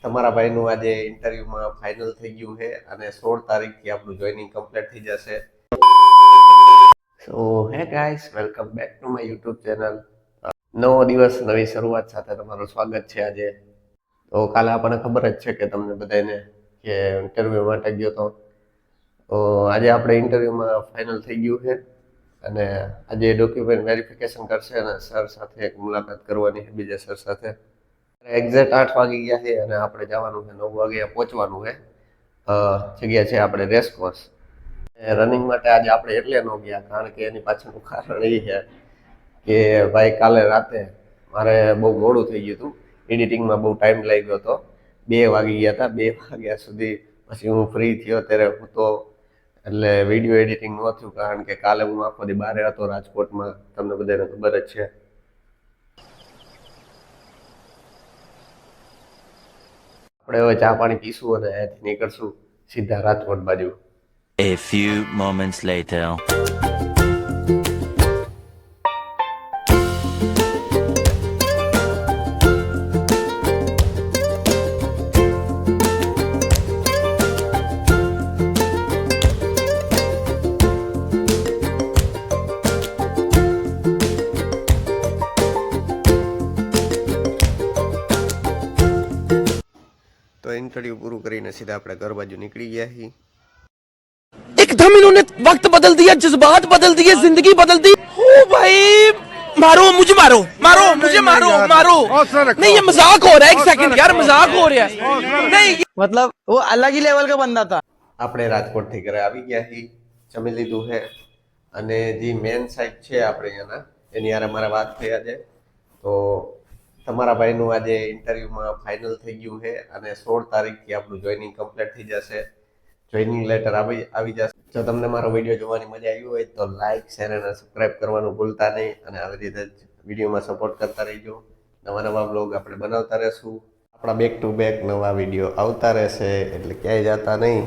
તમારા ભાઈનું આજે ઇન્ટરવ્યુમાં ફાઇનલ થઈ ગયું છે અને 16 તારીખથી આપણું જોઈનિંગ કમ્પ્લીટ થઈ જશે. So hey guys, welcome back to my YouTube channel. નવો દિવસ નવી શરૂઆત સાથે તમારું સ્વાગત છે આજે. તો કાલે આપણને ખબર જ છે કે તમને બધાને કે ઇન્ટરવ્યુ માટે ગયો હતો. તો આજે આપણે ઇન્ટરવ્યુમાં ફાઇનલ થઈ ગયું છે અને આજે ડોક્યુમેન્ટ વેરિફિકેશન કરશે અને સર સાથે એક મુલાકાત કરવાની છે, બીજા સર સાથે. એક્ઝેક્ટ 8 વાગી ગયા છે અને આપણે જવાનું છે 9 વાગે પહોંચવાનું છે. જગ્યા છે આપણે રેસકોર્સ. રનિંગ માટે આજે આપણે એટલે ન ગયા કારણ કે એની પાછળનું કારણ એ છે કે ભાઈ કાલે રાતે મારે બહુ મોડું થઈ ગયું હતું. એડિટિંગમાં બહુ ટાઈમ લાગ્યો હતો. 2 વાગી ગયા હતા. 2 વાગ્યા સુધી પછી હું ફ્રી થયો ત્યારે હું તો એટલે વિડીયો એડિટિંગ ન થયું કારણ કે કાલે હું આખો દી બહાર હતો રાજકોટમાં, તમને બધાને ખબર જ છે. આપણે હવે ચા પાણી પીશું અને અહીંથી નીકળશું સીધા રાજકોટ બાજુ. A few moments later. તો ઇન્ટરવ્યુ પૂરું કરીને સીધા આપણે ઘર બાજુ નીકળી ગયા છીએ. एकदम इन्होंने वक्त बदल दिया, जज्बात बदल दिए, जिंदगी बदल दी। ओ भाई मारो मुझे, मारो मारो मुझे, मारो मारो। नहीं ये मजाक हो रहा है, एक सेकंड यार, मजाक हो रहा है। नहीं मतलब वो अलग ही लेवल का बंदा था. આપણે રાજકોટથી ઘરે આવી ગયા છીએ, જમી લીધું છે અને જે મેન સાઇટ છે આપણે અહીંયાના એની યારે મારે વાત થઈ આજે. તો તમારા ભાઈનું આજે ઇન્ટરવ્યુમાં ફાઇનલ થઈ ગયું છે અને 16 તારીખથી આપણું જોઈનિંગ કમ્પ્લીટ થઈ જશે. જોઈનિંગ લેટર આવી જશે. જો તમને મારો વિડીયો જોવાની મજા આવી હોય તો લાઇક, શેર અને સબસ્ક્રાઇબ કરવાનું ભૂલતા નહીં અને આવી રીતે જ વિડીયોમાં સપોર્ટ કરતા રહીજો. નવા બ્લોગ આપણે બનાવતા રહેશું. આપણા બેક ટુ બેક નવા વિડીયો આવતા રહેશે એટલે ક્યાંય જતા નહીં.